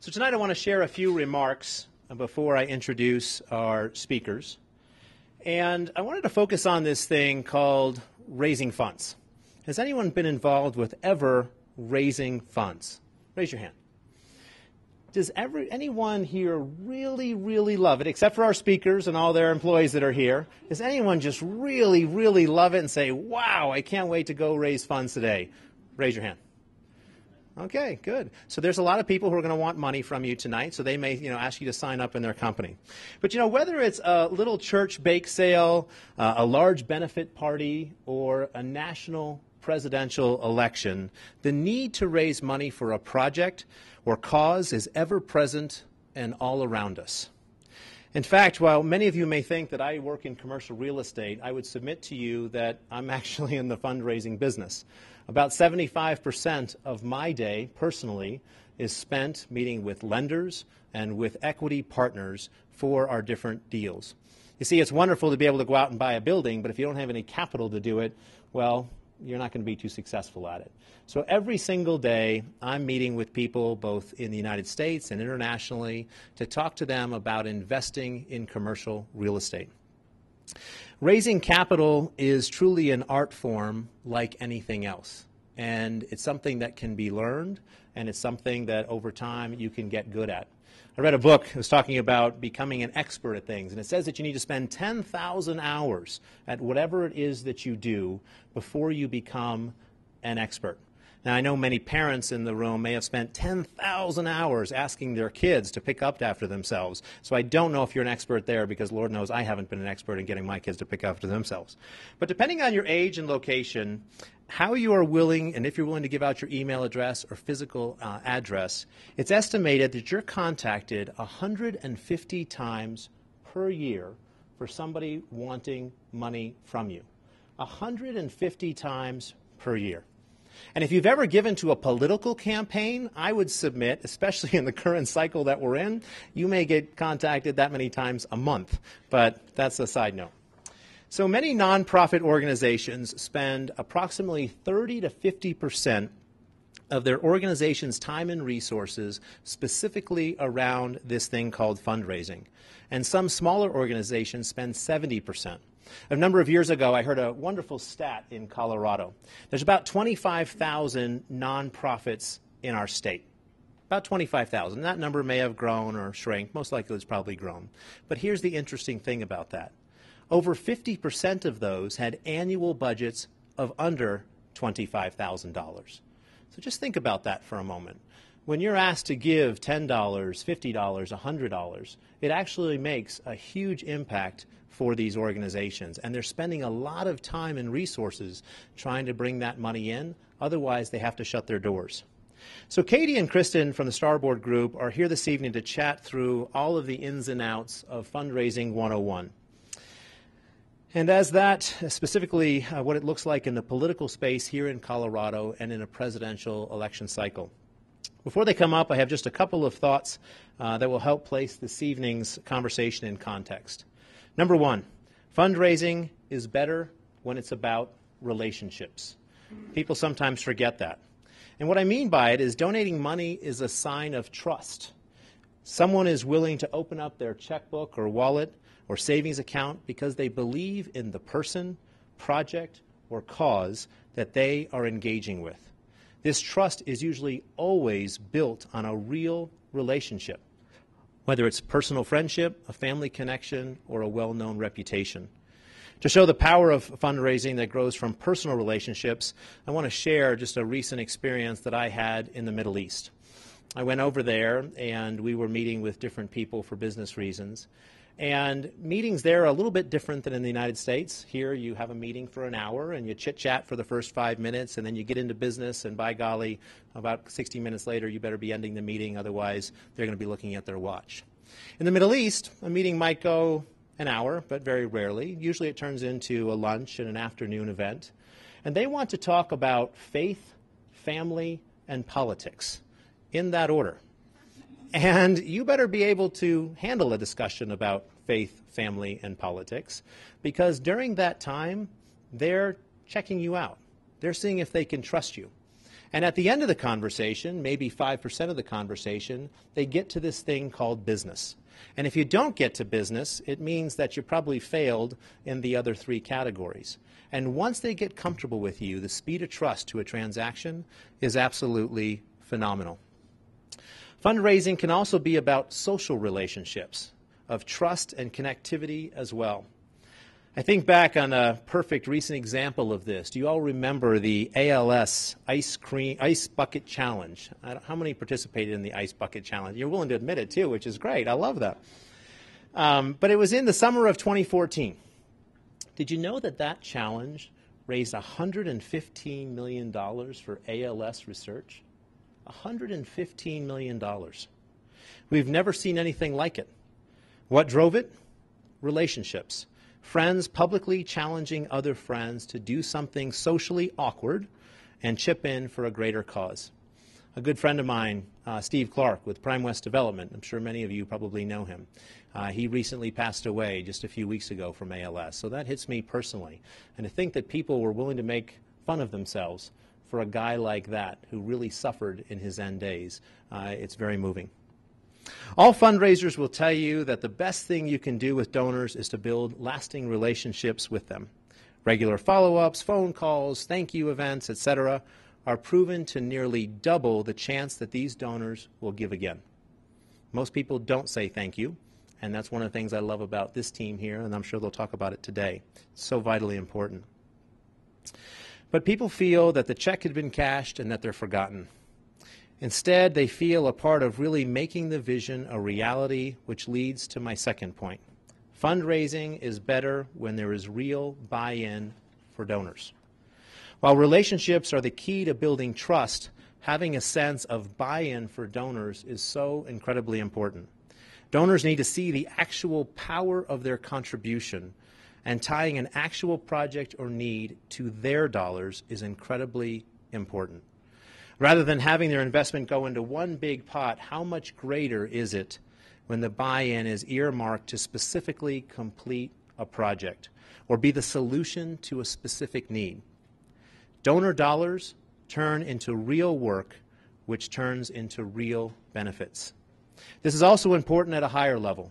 So tonight I want to share a few remarks before I introduce our speakers. And I wanted to focus on this thing called raising funds. Has anyone been involved with ever raising funds? Raise your hand. Does anyone here really love it, except for our speakers and all their employees that are here? Does anyone just really love it and say, wow, I can't wait to go raise funds today? Raise your hand. Okay, good. So there's a lot of people who are going to want money from you tonight, so they may, ask you to sign up in their company. But, whether it's a little church bake sale, a large benefit party, or a national presidential election, the need to raise money for a project or cause is ever present and all around us. In fact, while many of you may think that I work in commercial real estate, I would submit to you that I'm actually in the fundraising business. About 75% of my day, personally, is spent meeting with lenders and with equity partners for our different deals. You see, it's wonderful to be able to go out and buy a building, but if you don't have any capital to do it, well, you're not going to be too successful at it. So every single day, I'm meeting with people both in the United States and internationally to talk to them about investing in commercial real estate. Raising capital is truly an art form like anything else, and it's something that can be learned, and it's something that over time you can get good at. I read a book that was talking about becoming an expert at things, and it says that you need to spend 10,000 hours at whatever it is that you do before you become an expert. Now, I know many parents in the room may have spent 10,000 hours asking their kids to pick up after themselves. So I don't know if you're an expert there, because Lord knows I haven't been an expert in getting my kids to pick up after themselves. But depending on your age and location, how you are willing, and if you're willing to give out your email address or physical address, it's estimated that you're contacted 150 times per year for somebody wanting money from you. 150 times per year. And if you've ever given to a political campaign, I would submit, especially in the current cycle that we're in, you may get contacted that many times a month. But that's a side note. So many nonprofit organizations spend approximately 30 to 50% of their organization's time and resources specifically around this thing called fundraising. And some smaller organizations spend 70%. A number of years ago, I heard a wonderful stat in Colorado. There's about 25,000 nonprofits in our state. About 25,000. That number may have grown or shrank. Most likely it's probably grown. But here's the interesting thing about that. Over 50% of those had annual budgets of under $25,000. So just think about that for a moment. When you're asked to give $10, $50, $100, it actually makes a huge impact for these organizations. And they're spending a lot of time and resources trying to bring that money in. Otherwise, they have to shut their doors. So Katie and Kristin from the Starboard group are here this evening to chat through all of the ins and outs of Fundraising 101. And as that, specifically what it looks like in the political space here in Colorado and in a presidential election cycle. Before they come up, I have just a couple of thoughts that will help place this evening's conversation in context. Number one, fundraising is better when it's about relationships. People sometimes forget that. And what I mean by it is donating money is a sign of trust. Someone is willing to open up their checkbook or wallet or savings account because they believe in the person, project, or cause that they are engaging with. This trust is usually always built on a real relationship, whether it's personal friendship, a family connection, or a well-known reputation. To show the power of fundraising that grows from personal relationships, I want to share just a recent experience that I had in the Middle East. I went over there and we were meeting with different people for business reasons. And meetings there are a little bit different than in the United States. Here you have a meeting for an hour and you chit-chat for the first 5 minutes and then you get into business, and by golly, about 60 minutes later you better be ending the meeting, otherwise they're going to be looking at their watch. In the Middle East, a meeting might go an hour, but very rarely. Usually it turns into a lunch and an afternoon event. And they want to talk about faith, family, and politics, in that order. And you better be able to handle a discussion about faith, family, and politics, because during that time, they're checking you out. They're seeing if they can trust you. And at the end of the conversation, maybe 5% of the conversation, they get to this thing called business. And if you don't get to business, it means that you probably failed in the other 3 categories. And once they get comfortable with you, the speed of trust to a transaction is absolutely phenomenal. Fundraising can also be about social relationships, of trust and connectivity as well. I think back on a perfect recent example of this. Do you all remember the ALS Ice Bucket Challenge? How many participated in the Ice Bucket Challenge? You're willing to admit it too, which is great. I love that. But it was in the summer of 2014. Did you know that that challenge raised $115 million for ALS research? $115 million. We've never seen anything like it. What drove it? Relationships. Friends publicly challenging other friends to do something socially awkward and chip in for a greater cause. A good friend of mine, Steve Clark with Prime West Development, I'm sure many of you probably know him. He recently passed away just a few weeks ago from ALS, so that hits me personally. And to think that people were willing to make fun of themselves for a guy like that who really suffered in his end days, it's very moving. All fundraisers will tell you that the best thing you can do with donors is to build lasting relationships with them. Regular follow-ups, phone calls, thank you events, etc. are proven to nearly double the chance that these donors will give again. Most people don't say thank you, and that's one of the things I love about this team here, and I'm sure they'll talk about it today. It's so vitally important. But people feel that the check had been cashed and that they're forgotten. Instead, they feel a part of really making the vision a reality, which leads to my second point. Fundraising is better when there is real buy-in for donors. While relationships are the key to building trust, having a sense of buy-in for donors is so incredibly important. Donors need to see the actual power of their contribution, and tying an actual project or need to their dollars is incredibly important. Rather than having their investment go into one big pot, how much greater is it when the buy-in is earmarked to specifically complete a project or be the solution to a specific need? Donor dollars turn into real work, which turns into real benefits. This is also important at a higher level.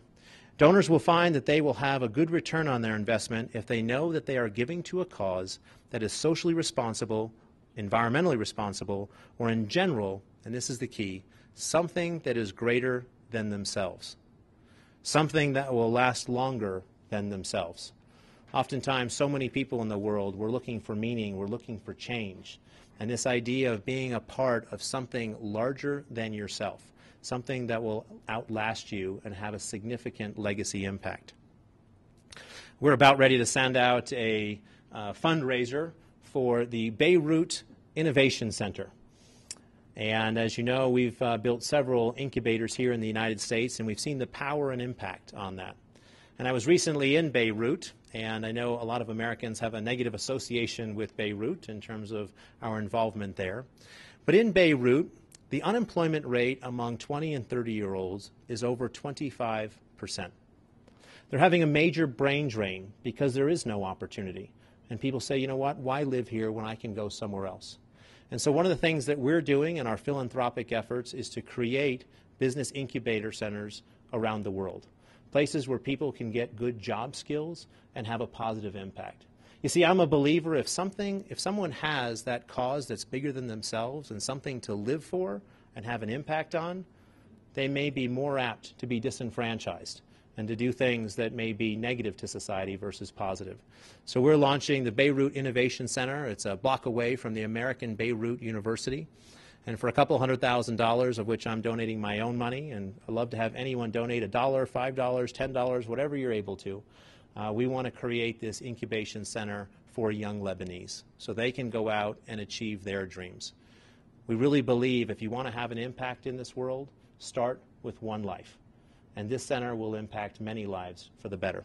Donors will find that they will have a good return on their investment if they know that they are giving to a cause that is socially responsible, environmentally responsible, or in general, and this is the key, something that is greater than themselves. Something that will last longer than themselves. Oftentimes, so many people in the world, we're looking for meaning, we're looking for change. And this idea of being a part of something larger than yourself, something that will outlast you and have a significant legacy impact. We're about ready to send out a fundraiser for the Beirut Innovation Center. And as you know, we've built several incubators here in the United States, and we've seen the power and impact on that. And I was recently in Beirut, and I know a lot of Americans have a negative association with Beirut in terms of our involvement there. But in Beirut, the unemployment rate among 20 and 30-year-olds is over 25%. They're having a major brain drain because there is no opportunity. And people say, you know what, why live here when I can go somewhere else? And so one of the things that we're doing in our philanthropic efforts is to create business incubator centers around the world, places where people can get good job skills and have a positive impact. You see, I'm a believer if someone has that cause that's bigger than themselves and something to live for and have an impact on, they may be more apt to be disenfranchised and to do things that may be negative to society versus positive. So we're launching the Beirut Innovation Center. It's a block away from the American Beirut University. And for a couple $100,000, of which I'm donating my own money, and I'd love to have anyone donate $1, $5, $10, whatever you're able to, we want to create this incubation center for young Lebanese so they can go out and achieve their dreams. We really believe if you want to have an impact in this world, start with one life. And this center will impact many lives for the better.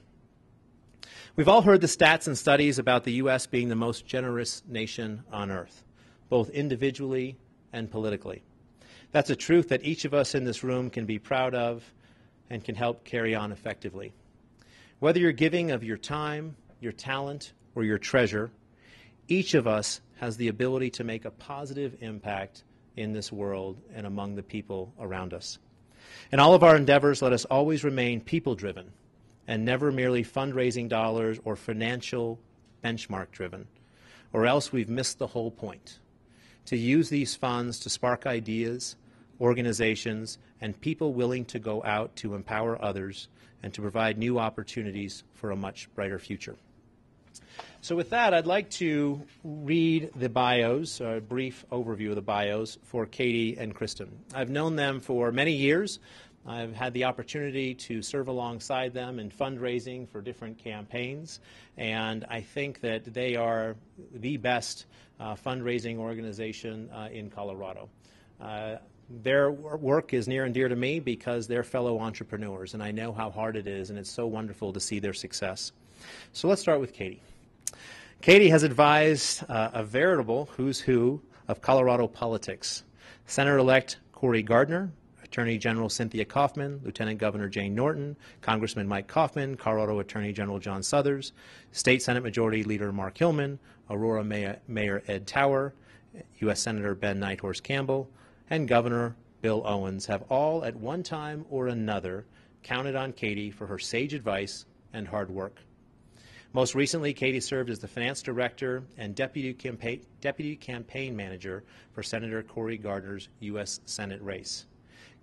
We've all heard the stats and studies about the U.S. being the most generous nation on earth, both individually and politically. That's a truth that each of us in this room can be proud of and can help carry on effectively. Whether you're giving of your time, your talent, or your treasure, Each of us has the ability to make a positive impact in this world and among the people around us. In all of our endeavors, let us always remain people-driven and never merely fundraising dollars or financial benchmark-driven, or else we've missed the whole point. To use these funds to spark ideas, organizations, and people willing to go out to empower others and to provide new opportunities for a much brighter future. So with that, I'd like to read the bios, a brief overview of the bios for Katie and Kristin. I've known them for many years. I've had the opportunity to serve alongside them in fundraising for different campaigns, and I think that they are the best fundraising organization in Colorado. Their work is near and dear to me because they're fellow entrepreneurs, and I know how hard it is, and it's so wonderful to see their success. So let's start with Katie. Katie has advised a veritable who's who of Colorado politics. Senator-elect Cory Gardner, Attorney General Cynthia Kaufman, Lieutenant Governor Jane Norton, Congressman Mike Kaufman, Colorado Attorney General John Suthers, State Senate Majority Leader Mark Hillman, Aurora Mayor Ed Tower, U.S. Senator Ben Nighthorse Campbell, and Governor Bill Owens have all at one time or another counted on Katie for her sage advice and hard work. Most recently, Katie served as the finance director and deputy campaign manager for Senator Cory Gardner's U.S. Senate race.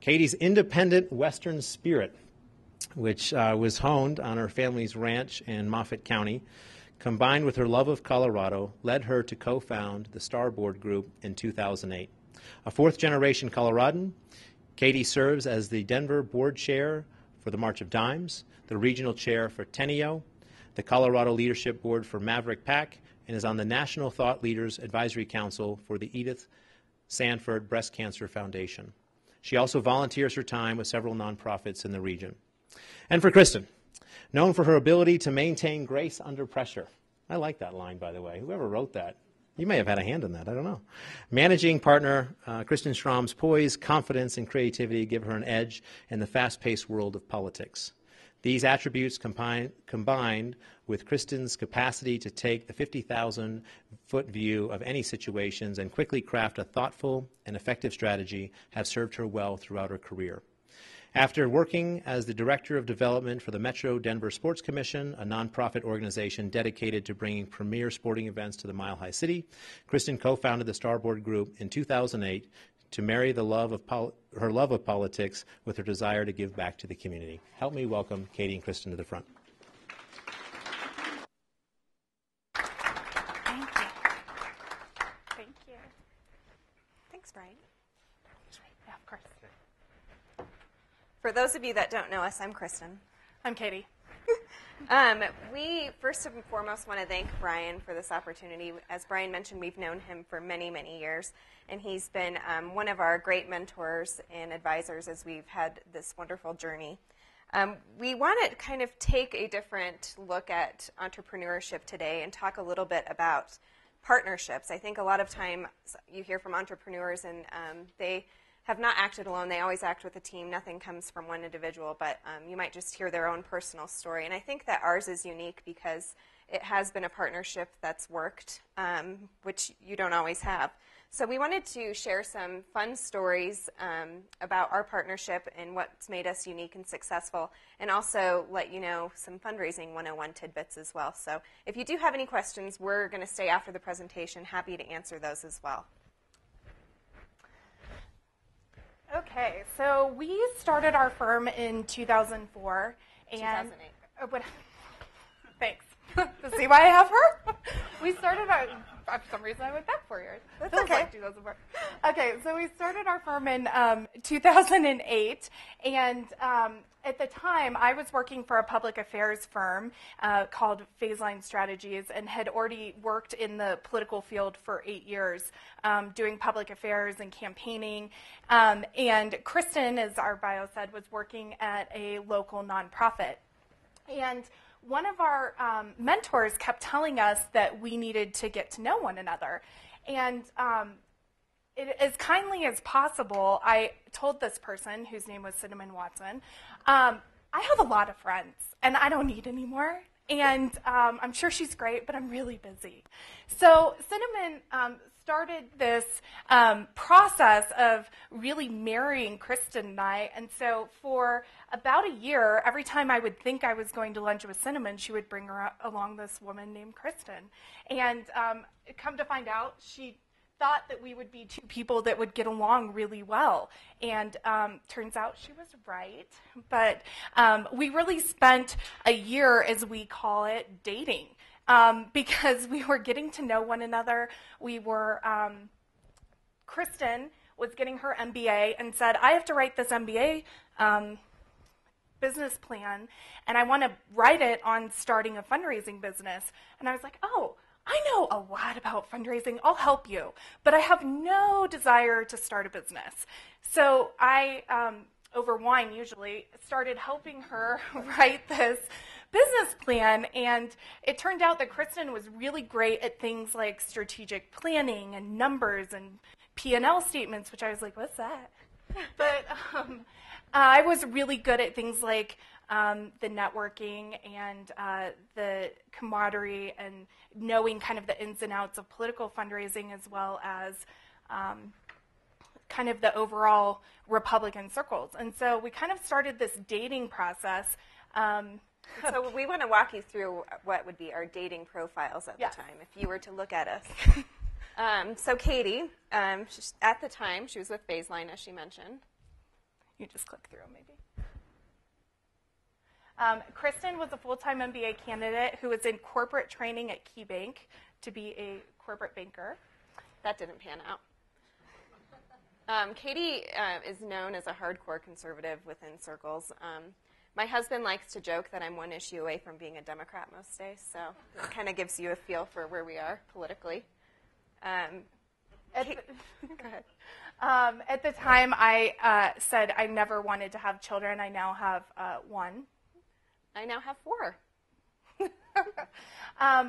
Katie's independent Western spirit, which was honed on her family's ranch in Moffett County, combined with her love of Colorado, led her to co-found the Starboard group in 2008. A fourth-generation Coloradan, Katie serves as the Denver board chair for the March of Dimes, the regional chair for Tenio, the Colorado Leadership Board for Maverick PAC, and is on the National Thought Leaders Advisory Council for the Edith Sanford Breast Cancer Foundation. She also volunteers her time with several nonprofits in the region. And for Kristin, known for her ability to maintain grace under pressure. I like that line, by the way. Whoever wrote that, you may have had a hand in that. I don't know. Managing partner Kristin Strohm's poise, confidence, and creativity give her an edge in the fast-paced world of politics. These attributes combined with Kristin's capacity to take the 50,000-foot view of any situations and quickly craft a thoughtful and effective strategy have served her well throughout her career. After working as the Director of Development for the Metro Denver Sports Commission, a nonprofit organization dedicated to bringing premier sporting events to the Mile High City, Kristin co-founded the Starboard Group in 2008 to marry the her love of politics with her desire to give back to the community. Help me welcome Katie and Kristin to the front. Thank you. Thank you. Thanks, Brian. Yeah, of course. For those of you that don't know us, I'm Kristin. I'm Katie. We first and foremost want to thank Brian for this opportunity. As Brian mentioned, we've known him for many, many years, and he's been one of our great mentors and advisors as we've had this wonderful journey. We want to kind of take a different look at entrepreneurship today and talk a little bit about partnerships. I think a lot of time you hear from entrepreneurs and they have not acted alone. They always act with a team. Nothing comes from one individual, but you might just hear their own personal story. And I think that ours is unique because it has been a partnership that's worked, which you don't always have. So we wanted to share some fun stories about our partnership and what's made us unique and successful, and also let you know some fundraising 101 tidbits as well. So if you do have any questions, we're going to stay after the presentation. Happy to answer those as well. Okay, so we started our firm in 2004. And 2008. Thanks. See why I have her? We started our, for some reason I went back 4 years. That's Feels okay. Like 2004. Okay, so we started our firm in 2008, and at the time I was working for a public affairs firm called Phase Line Strategies and had already worked in the political field for 8 years doing public affairs and campaigning. And Kristin, as our bio said, was working at a local nonprofit. And one of our mentors kept telling us that we needed to get to know one another. And as kindly as possible, I told this person, whose name was Cinnamon Watson, I have a lot of friends, and I don't need any more. And I'm sure she's great, but I'm really busy. So Cinnamon started this process of really marrying Kristin and I. And so for about a year, every time I would think I was going to lunch with Cinnamon, she would bring along this woman named Kristin. And come to find out, she thought that we would be two people that would get along really well. And turns out she was right. But we really spent a year, as we call it, dating. Because we were getting to know one another. We were, Kristin was getting her MBA and said, I have to write this MBA business plan, and I want to write it on starting a fundraising business. And I was like, oh, I know a lot about fundraising. I'll help you. But I have no desire to start a business. So I, over wine usually, started helping her write this business plan. And it turned out that Kristin was really great at things like strategic planning and numbers and P&L statements, which I was like, what's that? But I was really good at things like the networking and the camaraderie and knowing kind of the ins and outs of political fundraising, as well as kind of the overall Republican circles. And so we kind of started this dating process. So we want to walk you through what would be our dating profiles at Yes. the time, if you were to look at us. So Katie, at the time, she was with Baseline, as she mentioned. You just click through, maybe. Kristin was a full-time MBA candidate who was in corporate training at KeyBank to be a corporate banker. That didn't pan out. Katie is known as a hardcore conservative within circles. My husband likes to joke that I'm one issue away from being a Democrat most days, so it kind of gives you a feel for where we are politically. Go ahead. At the time, I said I never wanted to have children. I now have one. I now have 4.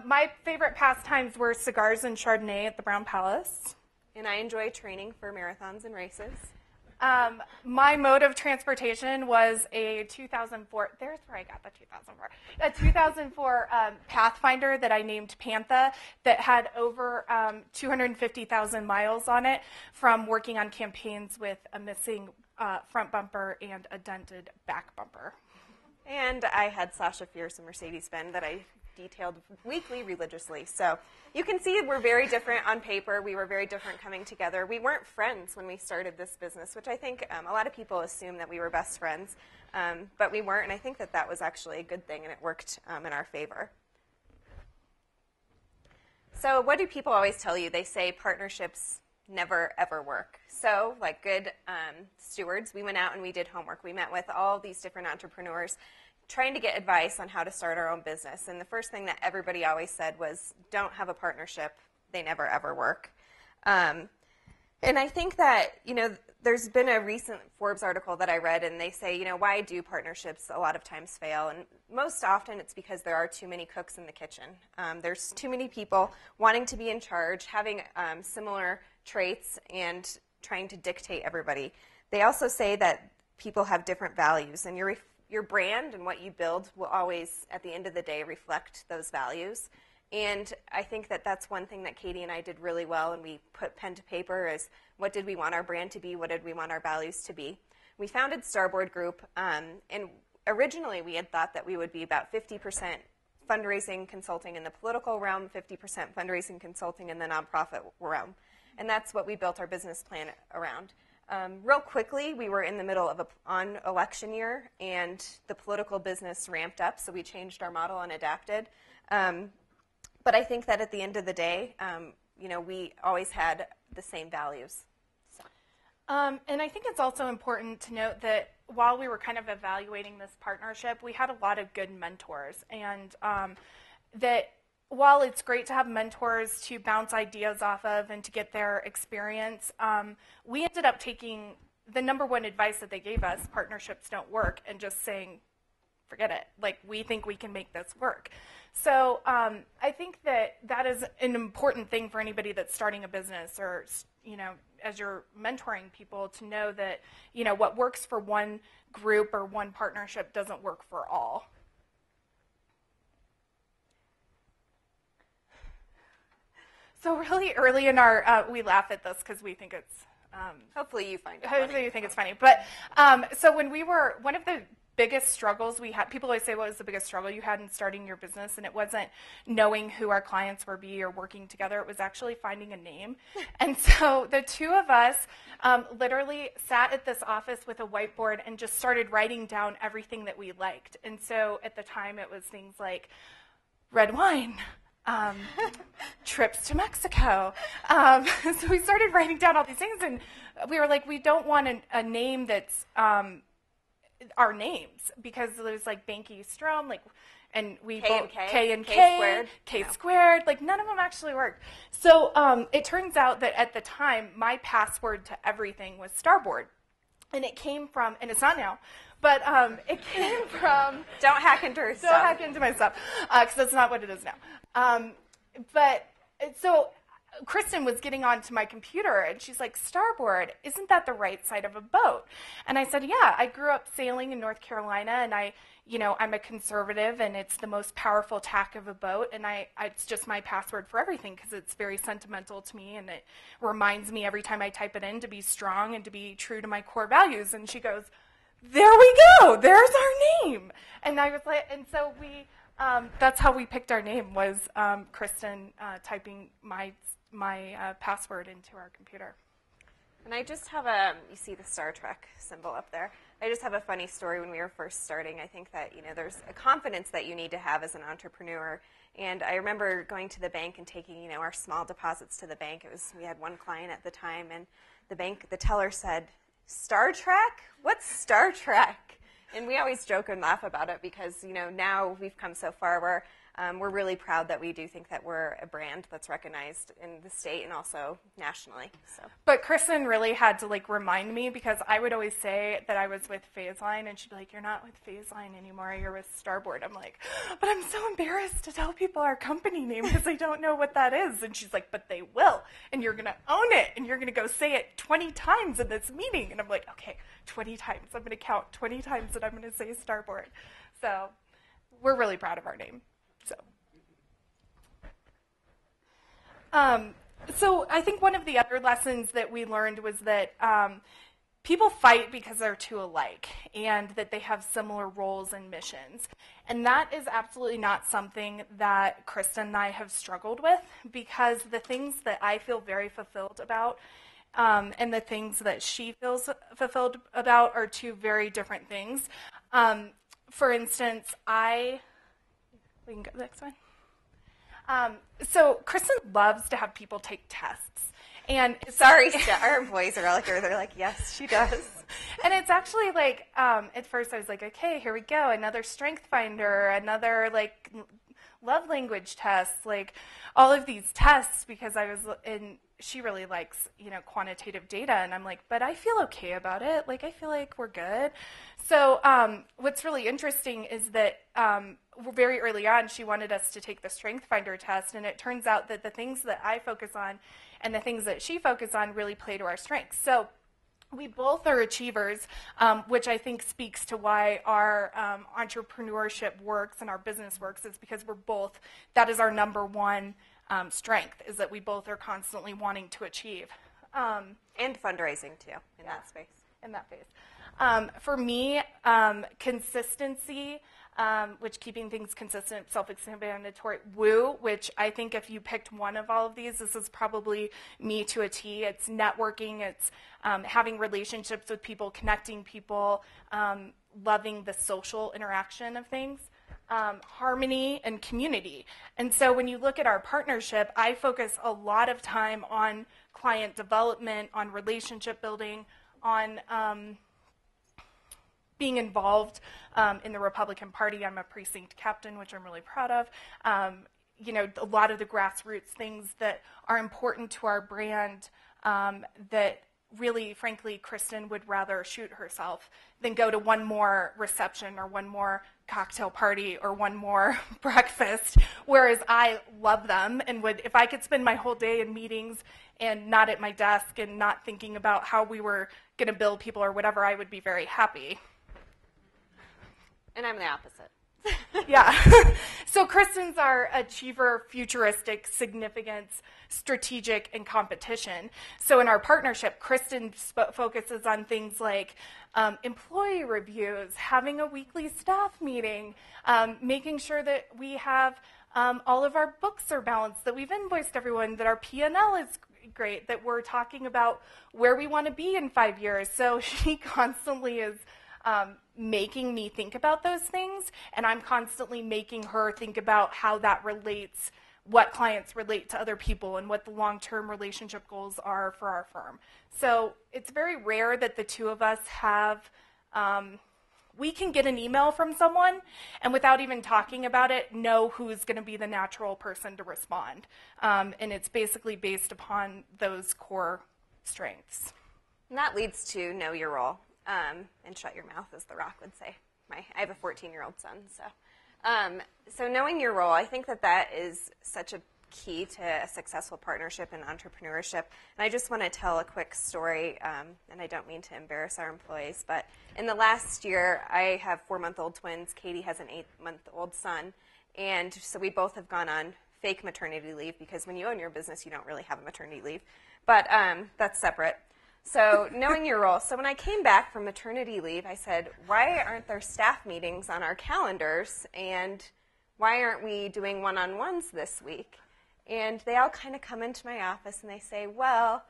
My favorite pastimes were cigars and Chardonnay at the Brown Palace. And I enjoy training for marathons and races. My mode of transportation was a 2004, there's where I got the 2004, a 2004 Pathfinder that I named Pantha that had over 250,000 miles on it from working on campaigns with a missing front bumper and a dented back bumper. And I had Sasha Fierce and Mercedes-Benz that I detailed weekly religiously. So you can see we're very different on paper. We were very different coming together. We weren't friends when we started this business, which I think a lot of people assume that we were best friends, but we weren't, and I think that that was actually a good thing, and it worked in our favor. So what do people always tell you? They say partnerships never, ever work. So like good stewards, we went out and we did homework. We met with all these different entrepreneurs trying to get advice on how to start our own business. And the first thing that everybody always said was, don't have a partnership. They never, ever work. And I think that, there's been a recent Forbes article that I read, and they say, why do partnerships a lot of times fail? And most often it's because there are too many cooks in the kitchen. There's too many people wanting to be in charge, having similar traits, and trying to dictate everybody. They also say that people have different values, and your brand and what you build will always, at the end of the day, reflect those values. And I think that that's one thing that Katie and I did really well, and we put pen to paper, is what did we want our brand to be, what did we want our values to be. We founded Starboard Group, and originally we had thought that we would be about 50% fundraising consulting in the political realm, 50% fundraising consulting in the nonprofit realm. And that's what we built our business plan around. Real quickly, we were in the middle of an election year, and the political business ramped up, so we changed our model and adapted. But I think that at the end of the day, we always had the same values. So. And I think it's also important to note that while we were kind of evaluating this partnership, we had a lot of good mentors, and that while it's great to have mentors to bounce ideas off of and to get their experience, we ended up taking the number one advice that they gave us, partnerships don't work, and just saying, forget it. Like, we think we can make this work. So I think that is an important thing for anybody that's starting a business, or, as you're mentoring people, to know that, what works for one group or one partnership doesn't work for all. So really early in our, we laugh at this because we think it's, hopefully you find it hopefully funny. you think it's funny. But so when we were, one of the biggest struggles we had, people always say, what was the biggest struggle you had in starting your business? And it wasn't knowing who our clients were or working together. It was actually finding a name. And so the two of us literally sat at this office with a whiteboard and just started writing down everything that we liked. And so at the time it was things like red wine, trips to Mexico. So we started writing down all these things, and we were like, we don't want a name that's our names, because it was like Behnke, Strohm, like, and we K and K, K squared, like none of them actually worked. So it turns out that at the time, my password to everything was Starboard. And it came from, and it's not now, but it came from... Don't hack into her stuff. Don't hack into my stuff, because that's not what it is now. But so Kristin was getting onto my computer, and she's like, Starboard, isn't that the right side of a boat? And I said, yeah, I grew up sailing in North Carolina, and I'm a conservative, and it's the most powerful tack of a boat, and it's just my password for everything, because it's very sentimental to me, and it reminds me every time I type it in to be strong and to be true to my core values. And she goes, there we go, there's our name. And I was like, and so we, that's how we picked our name, was Kristin typing my password into our computer. And I just have you see the Star Trek symbol up there. I just have a funny story when we were first starting. I think that, there's a confidence that you need to have as an entrepreneur. And I remember going to the bank and taking, our small deposits to the bank. We had one client at the time, and the teller said, Star Trek? What's Star Trek? And we always joke and laugh about it because, now we've come so far where we're really proud that we do think that we're a brand that's recognized in the state and also nationally. So. But Kristin really had to remind me, because I would always say that I was with Phaseline, and she'd be like, you're not with Phaseline anymore, you're with Starboard. I'm like, but I'm so embarrassed to tell people our company name because they don't know what that is. And she's like, but they will, and you're going to own it, and you're going to go say it 20 times in this meeting. And I'm like, okay, 20 times. I'm going to count 20 times that I'm going to say Starboard. So we're really proud of our name. So I think one of the other lessons that we learned was that people fight because they're too alike and that they have similar roles and missions. And that is absolutely not something that Kristin and I have struggled with, because the things that I feel very fulfilled about and the things that she feels fulfilled about are two very different things. For instance, we can go to the next one. So Kristin loves to have people take tests. And sorry, our employees are all like, they're like, yes, she does. And it's actually at first I was like, okay, here we go, another strength finder, another love language test, all of these tests, because she really likes, quantitative data, and I'm like, but I feel okay about it. I feel like we're good. So what's really interesting is that very early on, she wanted us to take the Strength Finder test, and it turns out that the things that I focus on and the things that she focuses on really play to our strengths. So we both are achievers, which I think speaks to why our entrepreneurship works and our business works, is because that is our number one strength, is that we both are constantly wanting to achieve. And fundraising, too, in that space. In that phase. For me, consistency, which keeping things consistent, self-explanatory, woo, which I think if you picked one of all of these, this is probably me to a T. It's networking, it's having relationships with people, connecting people, loving the social interaction of things. Harmony and community. And so when you look at our partnership, I focus a lot of time on client development, on relationship building, on being involved in the Republican Party. I'm a precinct captain, which I'm really proud of. A lot of the grassroots things that are important to our brand that really, frankly, Kristin would rather shoot herself than go to one more reception or one more cocktail party or one more breakfast, whereas I love them and would, if I could spend my whole day in meetings and not at my desk and not thinking about how we were going to bill people or whatever, I would be very happy. And I'm the opposite. Yeah. So Kristin's our achiever, futuristic, significance, strategic, and competition. So in our partnership, Kristin focuses on things like employee reviews, having a weekly staff meeting, making sure that we have all of our books are balanced, that we've invoiced everyone, that our P&L is great, that we're talking about where we want to be in 5 years. So she constantly is making me think about those things, and I'm constantly making her think about how that relates, what clients relate to other people, and what the long-term relationship goals are for our firm. So it's very rare that the two of us have, we can get an email from someone and without even talking about it, know who's going to be the natural person to respond. And it's basically based upon those core strengths. And that leads to know your role. And shut your mouth, as The Rock would say. I have a 14-year-old son, so knowing your role, I think that is such a key to a successful partnership and entrepreneurship. And I just want to tell a quick story, and I don't mean to embarrass our employees, but in the last year, I have 4-month-old twins. Katie has an 8-month-old son, and so we both have gone on fake maternity leave, because when you own your business, you don't really have a maternity leave, but that's separate. So knowing your role. So when I came back from maternity leave, I said, why aren't there staff meetings on our calendars? And why aren't we doing one-on-ones this week? And they all kind of come into my office and they say, well,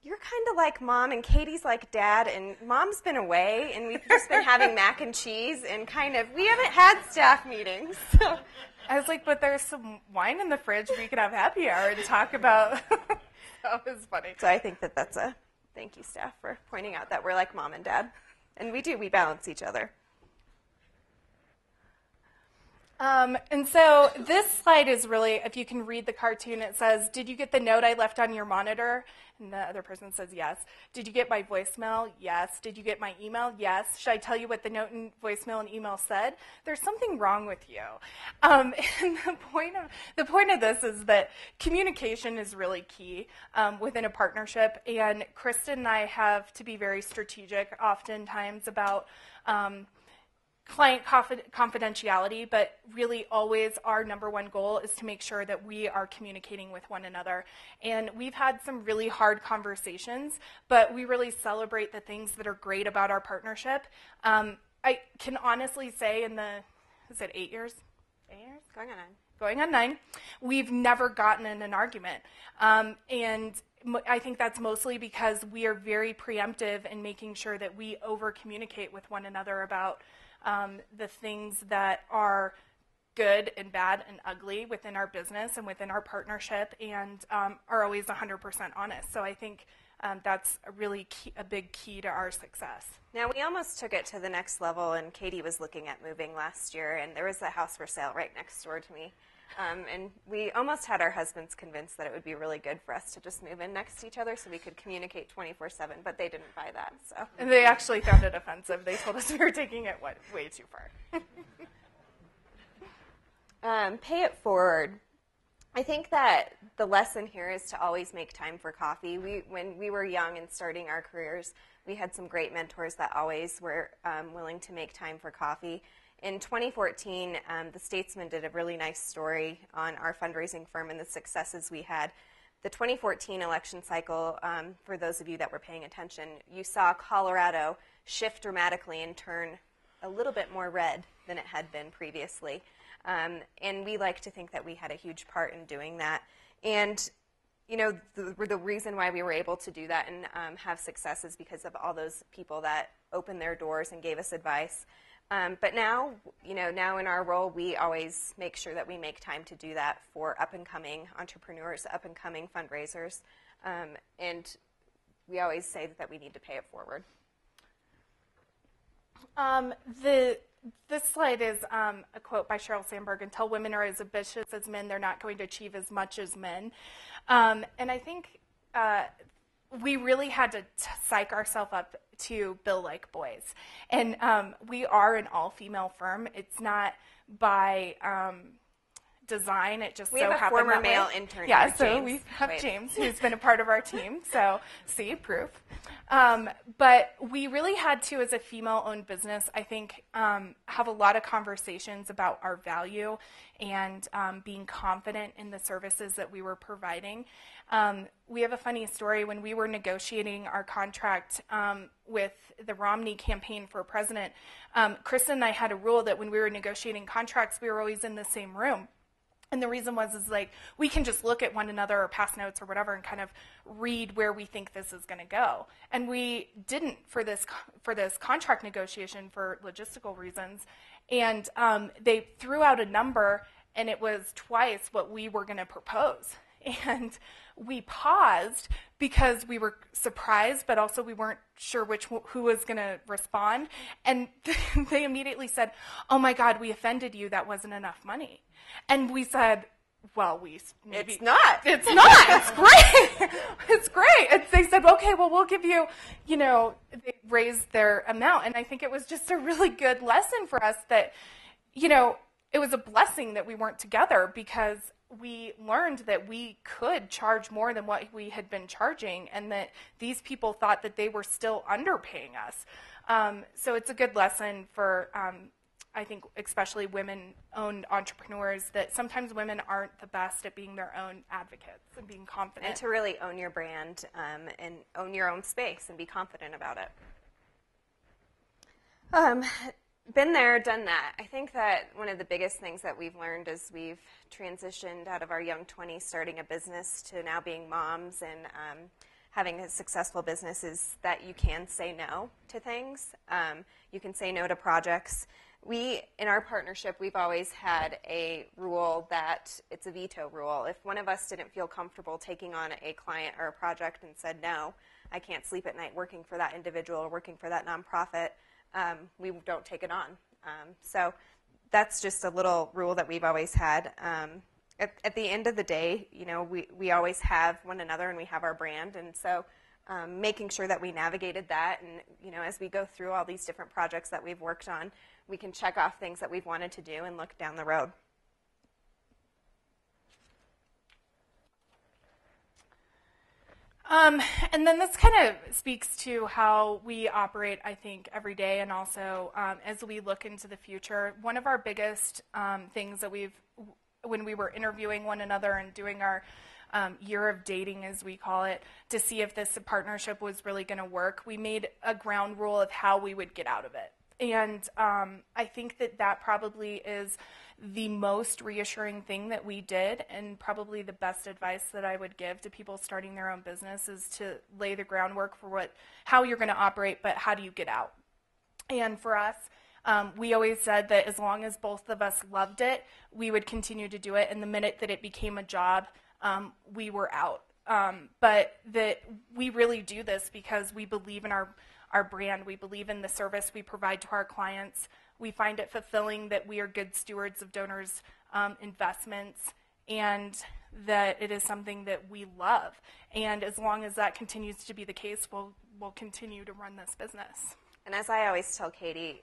you're kind of like Mom and Katie's like Dad, and Mom's been away and we've just been having mac and cheese and we haven't had staff meetings. So I was like, but there's some wine in the fridge. We could have happy hour and talk about. That was funny. So I think that's a thank you, staff, for pointing out that we're like Mom and Dad. And we balance each other. And so this slide is really, if you can read the cartoon, it says, did you get the note I left on your monitor? And the other person says yes. Did you get my voicemail? Yes. Did you get my email? Yes. Should I tell you what the note and voicemail and email said? There's something wrong with you. And the point of this is that communication is really key within a partnership. And Kristin and I have to be very strategic oftentimes about client confidentiality, but really always our number one goal is to make sure that we are communicating with one another. And we've had some really hard conversations, but we really celebrate the things that are great about our partnership. I can honestly say is it 8 years? 8 years? Going on 9. We've never gotten in an argument. And I think that's mostly because we are very preemptive in making sure that we over-communicate with one another about the things that are good and bad and ugly within our business and within our partnership, and are always 100% honest. So I think that's a big key to our success. Now, we almost took it to the next level, and Katie was looking at moving last year, and there was a house for sale right next door to me. And we almost had our husbands convinced that it would be really good for us to just move in next to each other so we could communicate 24/7, but they didn't buy that. So. And they actually found it offensive. They told us we were taking it way too far. Pay it forward. I think that the lesson here is to always make time for coffee. When we were young and starting our careers, we had some great mentors that always were willing to make time for coffee. In 2014, the Statesman did a really nice story on our fundraising firm and the successes we had. The 2014 election cycle, for those of you that were paying attention, you saw Colorado shift dramatically and turn a little bit more red than it had been previously. And we like to think that we had a huge part in doing that. And you know, the reason why we were able to do that and have success is because of all those people that opened their doors and gave us advice. But now, now in our role, we always make sure that we make time to do that for up-and-coming entrepreneurs, up-and-coming fundraisers, and we always say that we need to pay it forward. This slide is a quote by Sheryl Sandberg: "Until women are as ambitious as men, they're not going to achieve as much as men." And I think we really had to psych ourselves up to bill like boys. And we are an all-female firm. It's not by design. It just we so have a happened former that way. male intern. Yeah, here, so James. we have Wait. James, who's been a part of our team. So, see, proof. But we really had to, as a female-owned business, I think, have a lot of conversations about our value and being confident in the services that we were providing. We have a funny story. When we were negotiating our contract with the Romney campaign for president, Kristin and I had a rule that when we were negotiating contracts, we were always in the same room. And the reason is like, we can just look at one another or pass notes or whatever and kind of read where we think this is going to go. And we didn't for this contract negotiation for logistical reasons. And they threw out a number, and it was twice what we were going to propose. And we paused because we were surprised, but also we weren't sure who was going to respond. And they immediately said, "Oh my God, we offended you. That wasn't enough money." And we said, "Well, maybe It's not. It's not. It's great. It's great." And they said, "Okay, well, we'll give you." They raised their amount, and I think it was just a really good lesson for us that, it was a blessing that we weren't together, because we learned that we could charge more than what we had been charging, and that these people thought that they were still underpaying us. So it's a good lesson for, I think, especially women-owned entrepreneurs, that sometimes women aren't the best at being their own advocates and being confident. And to really own your brand and own your own space and be confident about it. Been there, done that. I think that one of the biggest things that we've learned as we've transitioned out of our young 20s, starting a business, to now being moms and having a successful business, is that you can say no to things. You can say no to projects. In our partnership, we've always had a rule that it's a veto rule. If one of us didn't feel comfortable taking on a client or a project and said, "No, I can't sleep at night working for that individual or working for that nonprofit," we don't take it on. So that's just a little rule that we've always had. At the end of the day, we always have one another and we have our brand. And so making sure that we navigated that, and, as we go through all these different projects that we've worked on, we can check off things that we've wanted to do and look down the road. And then this kind of speaks to how we operate, I think, every day, and also as we look into the future. One of our biggest things that when we were interviewing one another and doing our year of dating, as we call it, to see if this partnership was really going to work, we made a ground rule of how we would get out of it. And I think that probably is the most reassuring thing that we did, and probably the best advice that I would give to people starting their own business, is to lay the groundwork for how you're going to operate, but how do you get out? And for us, we always said that as long as both of us loved it, we would continue to do it, and the minute that it became a job, we were out. But that we really do this because we believe in our brand. We believe in the service we provide to our clients. We find it fulfilling that we are good stewards of donors' investments, and that it is something that we love. And as long as that continues to be the case, we'll continue to run this business. And as I always tell Katie,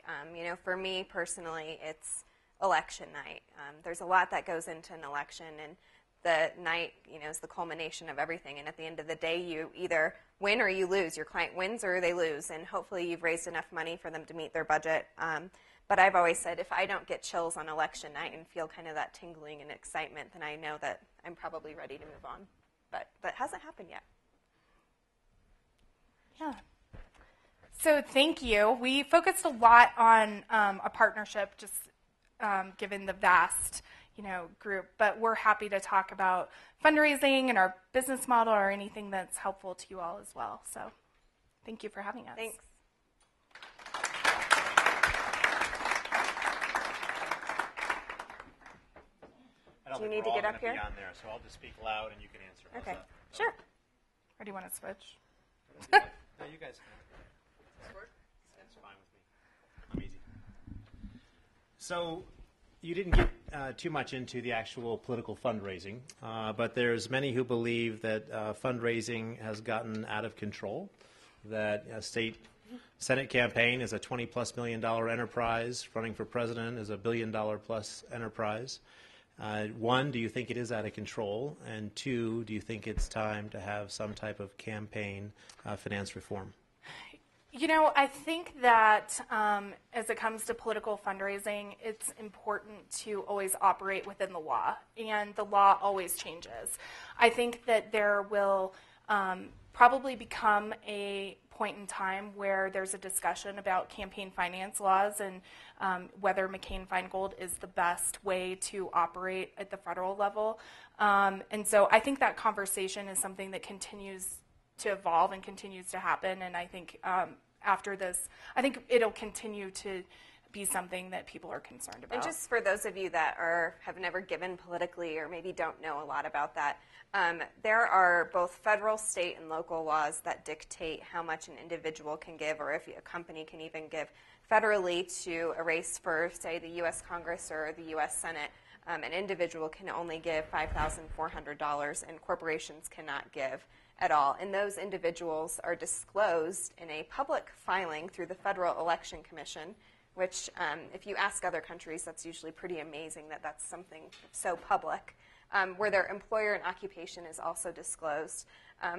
for me personally, it's election night. There's a lot that goes into an election, and the night, is the culmination of everything. And at the end of the day, you either win or you lose. Your client wins or they lose. And hopefully you've raised enough money for them to meet their budget. But I've always said, if I don't get chills on election night and feel kind of that tingling and excitement, then I know that I'm probably ready to move on. But that hasn't happened yet. Yeah. So thank you. We focused a lot on a partnership, just given the vast group, but we're happy to talk about fundraising and our business model, or anything that's helpful to you all as well. So thank you for having us. Thanks. Do you need to get up here? On there, so I'll just speak loud and you can answer. Okay, sure. Or do you want to switch? No, you guys can. That's fine with me. I'm easy. So you didn't get too much into the actual political fundraising, but there's many who believe that fundraising has gotten out of control, that a state Senate campaign is a $20+ million enterprise, running for president is a $1 billion+ enterprise, One, do you think it is out of control? And two, do you think it's time to have some type of campaign finance reform? I think that as it comes to political fundraising, it's important to always operate within the law, and the law always changes. I think that there will probably become a point in time where there's a discussion about campaign finance laws and whether McCain-Feingold is the best way to operate at the federal level. And so I think that conversation is something that continues to evolve and continues to happen, and I think after this, I think it'll continue to be something that people are concerned about. And just for those of you that have never given politically or maybe don't know a lot about that, there are both federal, state, and local laws that dictate how much an individual can give, or if a company can even give. Federally, to a race for, say, the U.S. Congress or the U.S. Senate, an individual can only give $5,400, and corporations cannot give at all. And those individuals are disclosed in a public filing through the Federal Election Commission, which, if you ask other countries, that's usually pretty amazing that that's something so public, where their employer and occupation is also disclosed.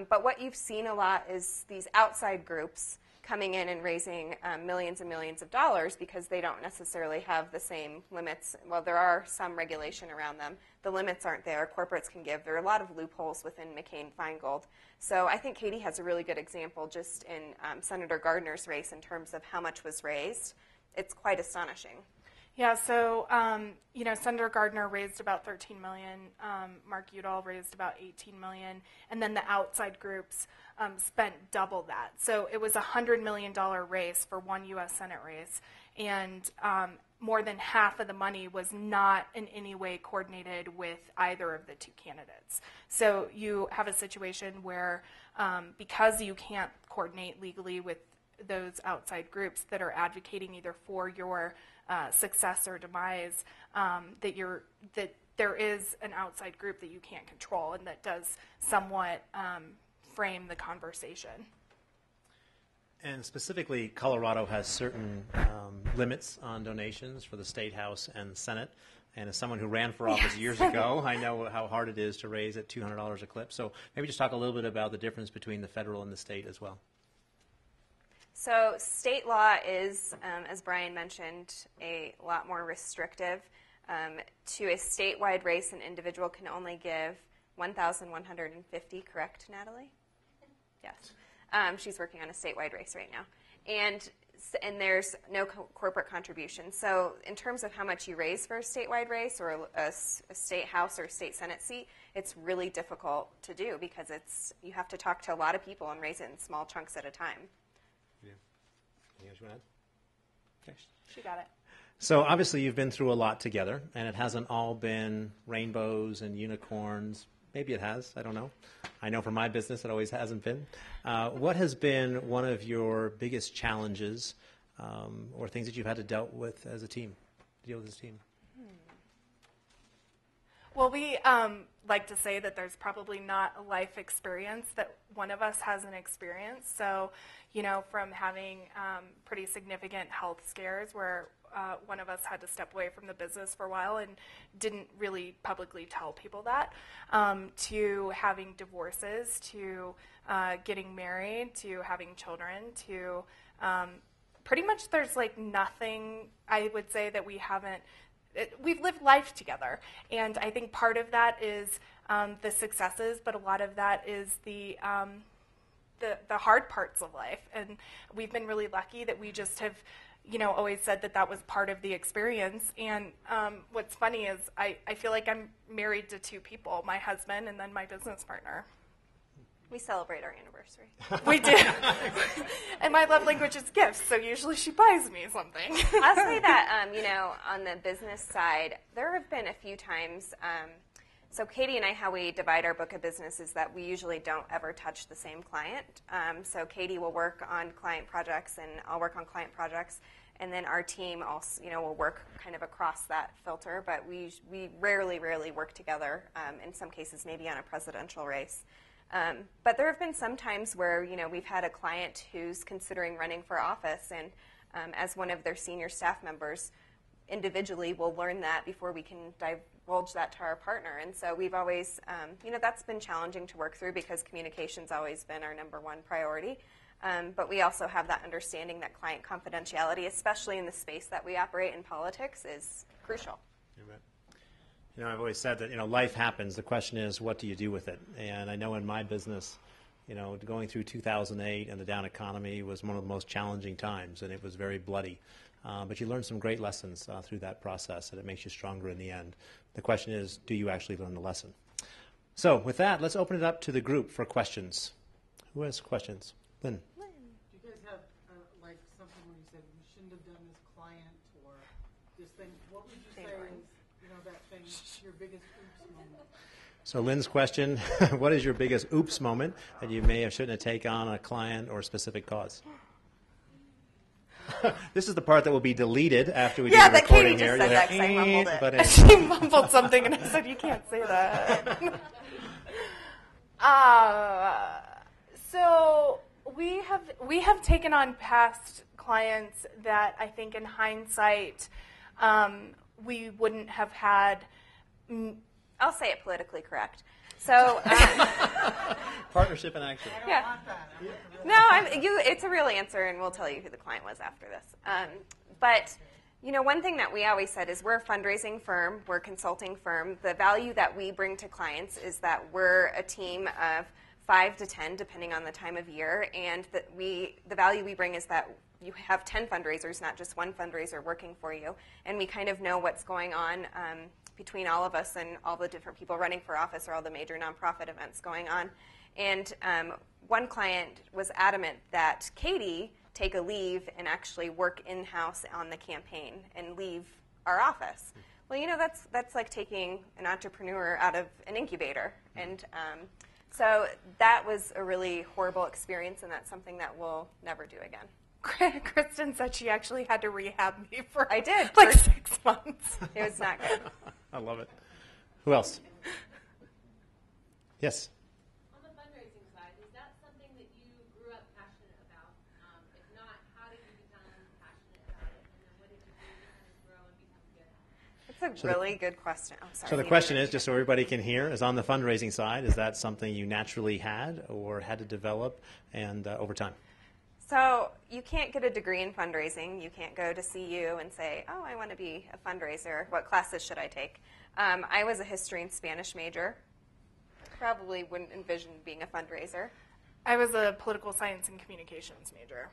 But what you've seen a lot is these outside groups coming in and raising millions and millions of dollars because they don't necessarily have the same limits. Well, there are some regulation around them. The limits aren't there. Corporates can give. There are a lot of loopholes within McCain-Feingold. So I think Katie has a really good example just in Senator Gardner's race in terms of how much was raised. It's quite astonishing. Yeah, so, Senator Gardner raised about $13 million, Mark Udall raised about $18 million, and then the outside groups spent double that. So it was a $100 million race for one U.S. Senate race, and more than half of the money was not in any way coordinated with either of the two candidates. So you have a situation where because you can't coordinate legally with those outside groups that are advocating either for your success or demise, that there is an outside group that you can't control, and that does somewhat frame the conversation. And specifically, Colorado has certain limits on donations for the State House and Senate. And as someone who ran for office years ago, I know how hard it is to raise at $200 a clip. So maybe just talk a little bit about the difference between the federal and the state as well. So state law is, as Brian mentioned, a lot more restrictive. To a statewide race, an individual can only give $1,150, correct, Natalie? Yes. She's working on a statewide race right now. And there's no corporate contribution. So in terms of how much you raise for a statewide race or a state house or state senate seat, it's really difficult to do because you have to talk to a lot of people and raise it in small chunks at a time. Yeah. Anything else you want to add? Okay. She got it. So obviously you've been through a lot together, and it hasn't all been rainbows and unicorns. Maybe it has. I don't know. I know for my business it always hasn't been. What has been one of your biggest challenges or things that you've had to deal with as a team? Well, we like to say that there's probably not a life experience that one of us hasn't experienced. So, from having pretty significant health scares where one of us had to step away from the business for a while and didn't really publicly tell people that, to having divorces, to getting married, to having children, to pretty much there's like nothing I would say that we haven't. We've lived life together, and I think part of that is the successes, but a lot of that is the hard parts of life. And we've been really lucky that we just have, always said that was part of the experience. And what's funny is I feel like I'm married to two people, my husband and then my business partner. We celebrate our anniversary. We do. And my love language is gifts, so usually she buys me something. I'll say that, on the business side, there have been a few times. So Katie and I, how we divide our book of business is that we usually don't ever touch the same client. So Katie will work on client projects, and I'll work on client projects. And then our team also, will work kind of across that filter. But we rarely work together, in some cases maybe on a presidential race. But there have been some times where, we've had a client who's considering running for office, and as one of their senior staff members, individually we'll learn that before we can divulge that to our partner. And so we've always, that's been challenging to work through because communication's always been our number one priority. But we also have that understanding that client confidentiality, especially in the space that we operate in politics, is crucial. I've always said that, life happens. The question is, what do you do with it? And I know in my business, going through 2008 and the down economy was one of the most challenging times, and it was very bloody. But you learn some great lessons through that process, and it makes you stronger in the end. The question is, do you actually learn the lesson? So with that, let's open it up to the group for questions. Who has questions? Lynn. Do you guys have something where you said you shouldn't have done this client or this thing? What would you say is that thing, your biggest oops moment? So Lynn's question, what is your biggest oops moment that you may have shouldn't have taken on a client or a specific cause? This is the part that will be deleted after we do the recording here. Yeah, that Katie just said that because I mumbled it. But she mumbled something, and I said, you can't say that. So we have taken on past clients that I think in hindsight we wouldn't have had. I'll say it politically correct. So partnership in action. Yeah. No, it's a real answer, and we'll tell you who the client was after this. But one thing that we always said is we're a fundraising firm, we're a consulting firm. The value that we bring to clients is that we're a team of 5 to 10, depending on the time of year, and the value we bring is that you have 10 fundraisers, not just one fundraiser working for you, and we kind of know what's going on between all of us and all the different people running for office or all the major nonprofit events going on. And one client was adamant that Katie take a leave and actually work in-house on the campaign and leave our office. Well, that's like taking an entrepreneur out of an incubator. And so that was a really horrible experience, and that's something that we'll never do again. Kristin said she actually had to rehab me for I did. 6 months. It was not good. I love it. Who else? Yes. On the fundraising side, is that something that you grew up passionate about? If not, how did you become passionate about it? And then what did you do to kind of grow and become good at it? That's a really good question. Oh, sorry. So the question is, just so everybody can hear, is on the fundraising side, is that something you naturally had or had to develop and over time? So you can't get a degree in fundraising. You can't go to CU and say, oh, I want to be a fundraiser. What classes should I take? I was a history and Spanish major. Probably wouldn't envision being a fundraiser. I was a political science and communications major.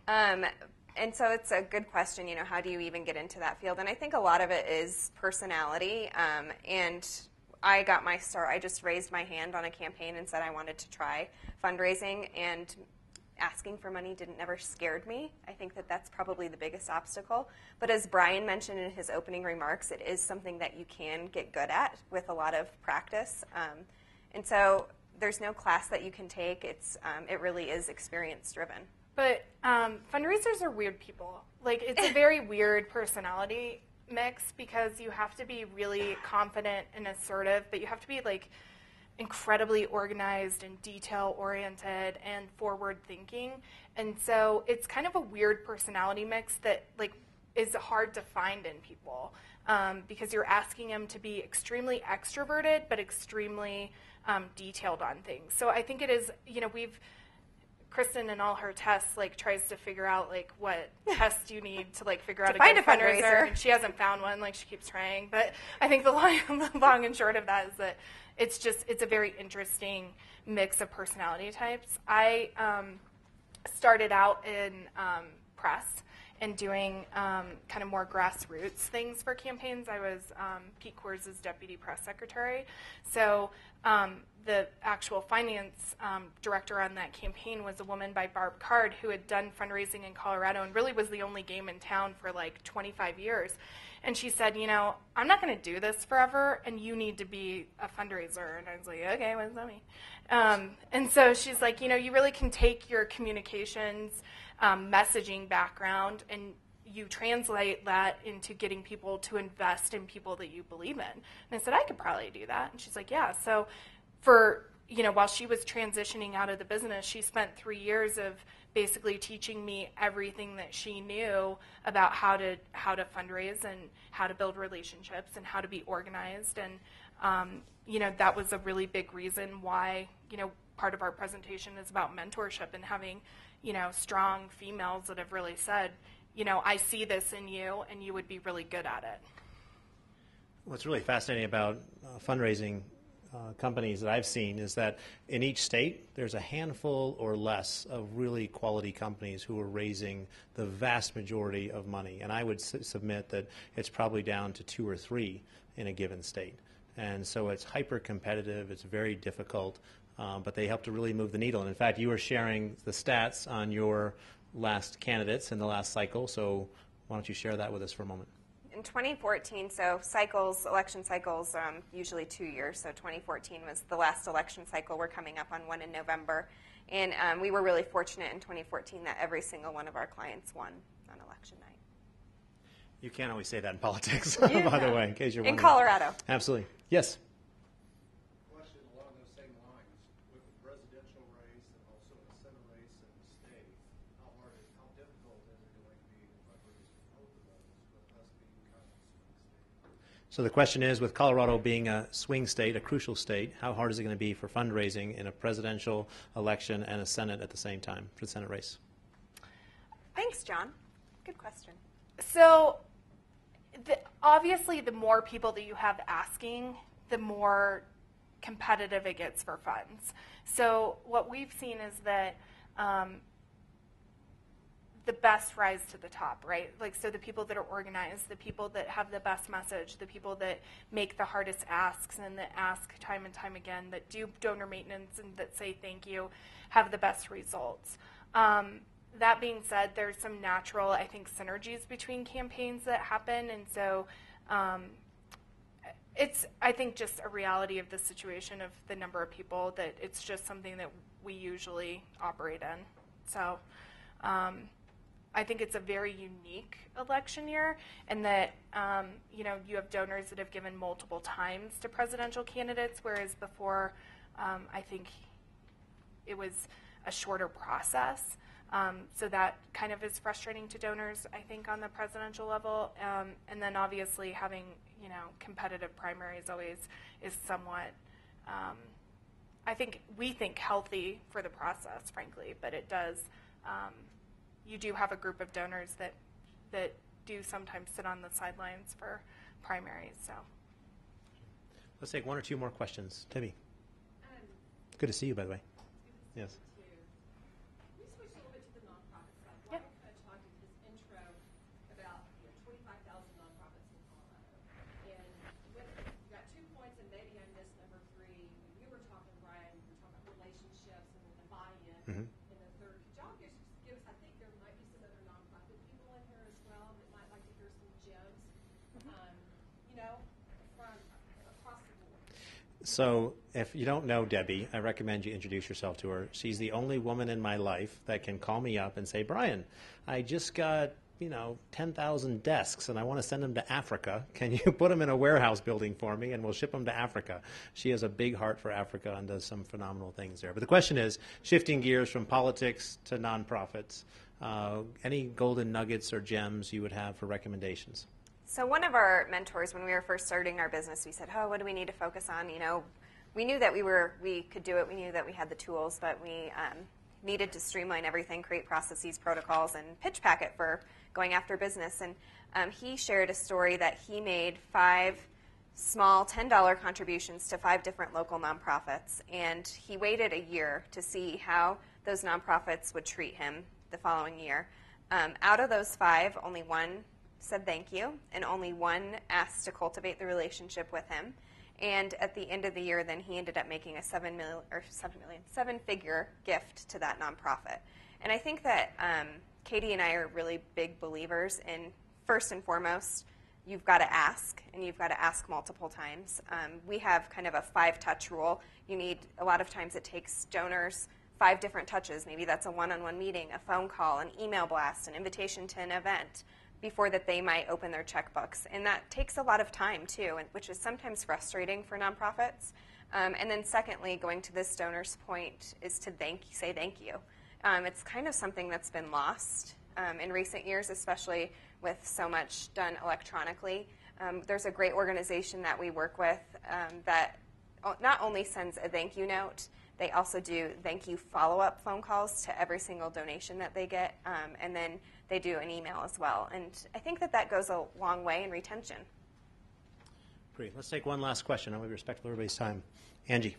And so it's a good question, how do you even get into that field? And I think a lot of it is personality. And I got my start. I just raised my hand on a campaign and said I wanted to try fundraising, and asking for money never scared me. I think that's probably the biggest obstacle. But as Brian mentioned in his opening remarks, it is something that you can get good at with a lot of practice. And so there's no class that you can take. It really is experience driven. But fundraisers are weird people. It's a very weird personality mix because you have to be really confident and assertive, but you have to be incredibly organized and detail-oriented and forward-thinking. And so it's kind of a weird personality mix that is hard to find in people because you're asking them to be extremely extroverted but extremely detailed on things. So I think it is, Kristin in all her tests tries to figure out what tests you need to figure out a good fundraiser, and she hasn't found one. She keeps trying, but I think the long and short of that is that it's a very interesting mix of personality types. I started out in press and doing kind of more grassroots things for campaigns. I was Pete Coors' deputy press secretary, so the actual finance director on that campaign was a woman by Barb Card who had done fundraising in Colorado and really was the only game in town for 25 years. And she said, I'm not going to do this forever, and you need to be a fundraiser. And I was like, okay, what does that mean? And so she's like, you really can take your communications messaging background and you translate that into getting people to invest in people that you believe in. And I said, I could probably do that. And she's like, yeah. So for while she was transitioning out of the business, she spent 3 years of basically teaching me everything that she knew about how to fundraise and how to build relationships and how to be organized. And that was a really big reason why part of our presentation is about mentorship and having strong females that have really said, I see this in you and you would be really good at it. What's really fascinating about fundraising companies that I've seen is that in each state there's a handful or less of really quality companies who are raising the vast majority of money, and I would submit that it's probably down to 2 or 3 in a given state. And so it's hyper competitive, it's very difficult, but they help to really move the needle. And in fact, you were sharing the stats on your last candidates in the last cycle, so why don't you share that with us for a moment? In 2014, so election cycles, usually 2 years. So 2014 was the last election cycle. We're coming up on one in November. And we were really fortunate in 2014 that every single one of our clients won on election night. You can't always say that in politics, by the way, in case you're wondering. In Colorado. Absolutely. Yes? Question along those same lines. With the presidential race and also the Senate race in the state, how difficult is it going to be to fundraise for both of those, with us being kind of a swing state? So the question is, with Colorado being a swing state, a crucial state, how hard is it going to be for fundraising in a presidential election and a Senate at the same time for the Senate race? Thanks, John. Good question. So obviously the more people that you have asking, the more competitive it gets for funds. So what we've seen is that the best rise to the top, right? So the people that are organized, the people that have the best message, the people that make the hardest asks and that ask time and time again, that do donor maintenance and that say thank you, have the best results. That being said, there's some natural, I think, synergies between campaigns that happen, and so it's, I think, just a reality of the situation of the number of people that it's just something that we usually operate in. So I think it's a very unique election year, and that you have donors that have given multiple times to presidential candidates, whereas before I think it was a shorter process. So that kind of is frustrating to donors, I think, on the presidential level. And then obviously having, competitive primaries always is somewhat, we think healthy for the process, frankly, but it does, you do have a group of donors that do sometimes sit on the sidelines for primaries, so. Let's take 1 or 2 more questions. Timmy. Good to see you, by the way. Yes. So if you don't know Debbie, I recommend you introduce yourself to her. She's the only woman in my life that can call me up and say, Brian, I just got 10,000 desks and I want to send them to Africa. Can you put them in a warehouse building for me and we'll ship them to Africa? She has a big heart for Africa and does some phenomenal things there. But the question is, shifting gears from politics to nonprofits, any golden nuggets or gems you would have for recommendations? So one of our mentors, when we were first starting our business, we said, what do we need to focus on? We knew that we could do it. We knew that we had the tools, but we needed to streamline everything, create processes, protocols, and pitch packet for going after business. And he shared a story that he made 5 small $10 contributions to 5 different local nonprofits. And he waited a year to see how those nonprofits would treat him the following year. Out of those 5, only 1 said thank you, and only 1 asked to cultivate the relationship with him. And at the end of the year, then he ended up making a 7-figure gift to that nonprofit. And I think that Katie and I are really big believers in, first and foremost, you've got to ask, and you've got to ask multiple times. We have kind of a 5-touch rule. A lot of times it takes donors 5 different touches. Maybe that's a one-on-one meeting, a phone call, an email blast, an invitation to an event, before that they might open their checkbooks. And that takes a lot of time, too, which is sometimes frustrating for nonprofits. And then secondly, going to this donor's point, is to say thank you. It's kind of something that's been lost in recent years, especially with so much done electronically. There's a great organization that we work with that not only sends a thank you note, they also do thank you follow-up phone calls to every single donation that they get, and then they do an email as well. And I think that goes a long way in retention. Great. Let's take one last question. I want to be respectful of everybody's time. Angie.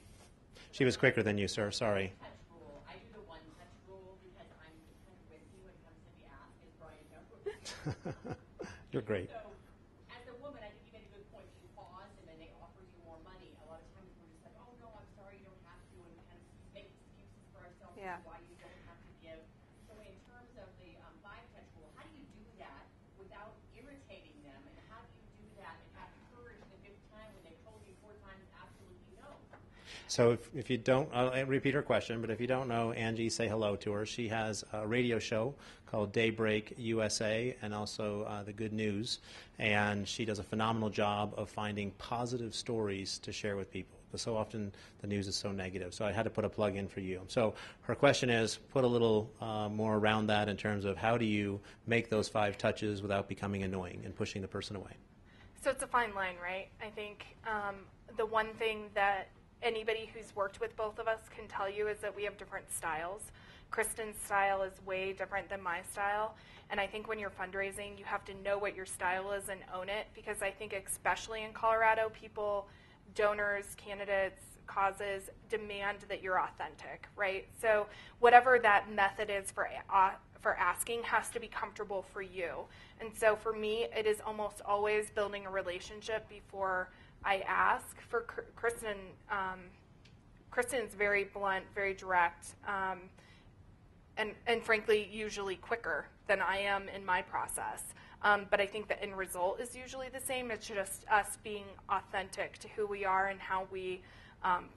She was quicker than you, sir. Sorry. Touch rule. I do the one touch rule because I'm kind of with you when it comes to the ask, as Brian knows. You're great. So, as a woman, I think you made a good point. You pause and then they offer you more money. A lot of times we're just like, oh no, I'm sorry, you don't have to, and we kind of make excuses for ourselves Yeah. why you don't have to give. So, in terms of the 5-touch rule, how do you do that without irritating them, and how do you do that and have courage the 5th time when they told you 4 times absolutely no? So if you don't, I'll repeat her question, but if you don't know Angie, say hello to her. She has a radio show called Daybreak USA and also The Good News, and she does a phenomenal job of finding positive stories to share with people, because so often the news is so negative. So I had to put a plug in for you. So her question is, put a little more around that in terms of how do you make those 5 touches without becoming annoying and pushing the person away? So it's a fine line, right? I think the one thing that anybody who's worked with both of us can tell you is that we have different styles. Kristin's style is way different than my style. And I think when you're fundraising, you have to know what your style is and own it, because I think especially in Colorado, people, donors, candidates, causes demand that you're authentic, right? So whatever that method is for asking has to be comfortable for you. And so for me, it is almost always building a relationship before I ask. For Kristin, Kristin's very blunt, very direct, and frankly, usually quicker than I am in my process. But I think the end result is usually the same. It's just us being authentic to who we are and how we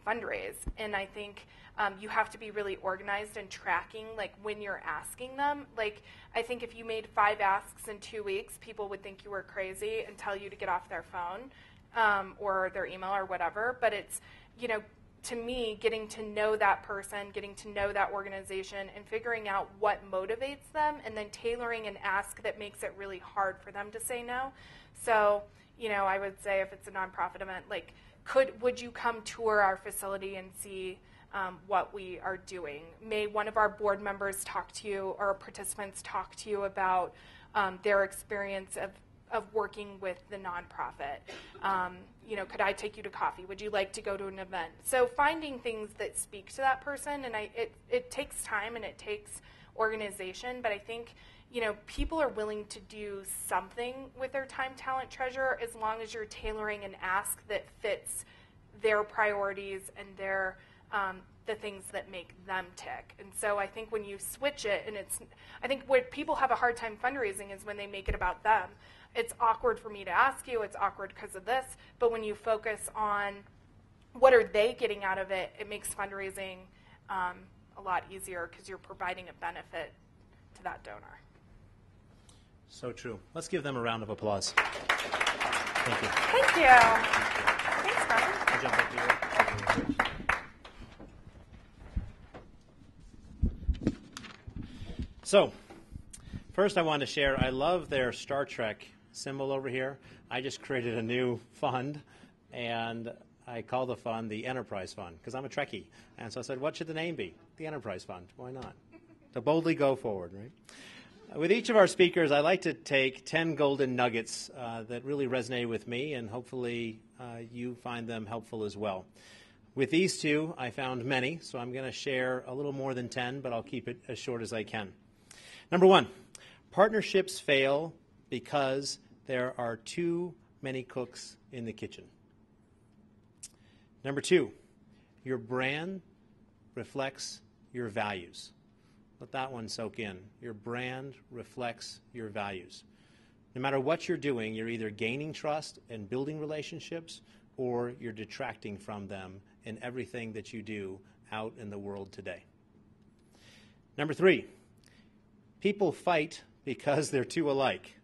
fundraise. And I think you have to be really organized and tracking, like, when you're asking them. Like, I think if you made 5 asks in 2 weeks, people would think you were crazy and tell you to get off their phone or their email or whatever. But it's, to me, getting to know that person, getting to know that organization, and figuring out what motivates them, and then tailoring an ask that makes it really hard for them to say no. So, I would say if it's a nonprofit event, like, would you come tour our facility and see what we are doing? May one of our board members talk to you, or participants talk to you about their experience of working with the nonprofit? Could I take you to coffee? Would you like to go to an event? So finding things that speak to that person, and it takes time and it takes organization, but I think people are willing to do something with their time, talent, treasure, as long as you're tailoring an ask that fits their priorities and their the things that make them tick. And so I think when you switch it, and I think what people have a hard time fundraising is when they make it about them. It's awkward for me to ask you, it's awkward because of this, but when you focus on what are they getting out of it, it makes fundraising a lot easier because you're providing a benefit to that donor. So true. Let's give them a round of applause. Thank you. Thank you. Thanks, Brian. I'll jump up here. So, first I want to share, I love their Star Trek symbol over here. I just created a new fund, and I call the fund the Enterprise Fund, because I'm a Trekkie. And so I said, what should the name be? The Enterprise Fund. Why not? To boldly go forward, right? With each of our speakers, I like to take 10 golden nuggets that really resonated with me, and hopefully you find them helpful as well. With these two, I found many, so I'm going to share a little more than 10, but I'll keep it as short as I can. Number 1, partnerships fail because there are too many cooks in the kitchen. Number 2, your brand reflects your values. Let that one soak in. Your brand reflects your values. No matter what you're doing, you're either gaining trust and building relationships, or you're detracting from them in everything that you do out in the world today. Number 3, people fight because they're too alike.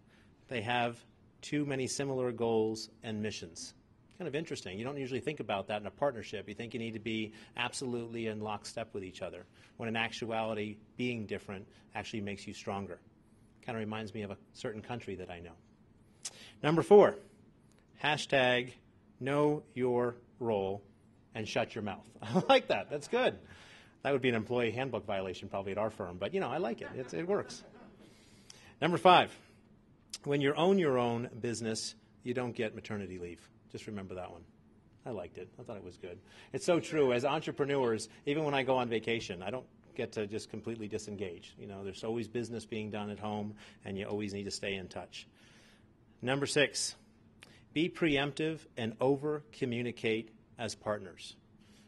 They have too many similar goals and missions. Kind of interesting. You don't usually think about that in a partnership. You think you need to be absolutely in lockstep with each other, when in actuality, being different actually makes you stronger. Kind of reminds me of a certain country that I know. Number 4, hashtag know your role and shut your mouth. I like that. That's good. That would be an employee handbook violation probably at our firm, but I like it. It works. Number 5, when you own your own business, you don't get maternity leave. Just remember that one. I liked it. I thought it was good. It's so true. As entrepreneurs, even when I go on vacation, I don't get to just completely disengage. There's always business being done at home, and you always need to stay in touch. Number 6, be preemptive and over-communicate as partners.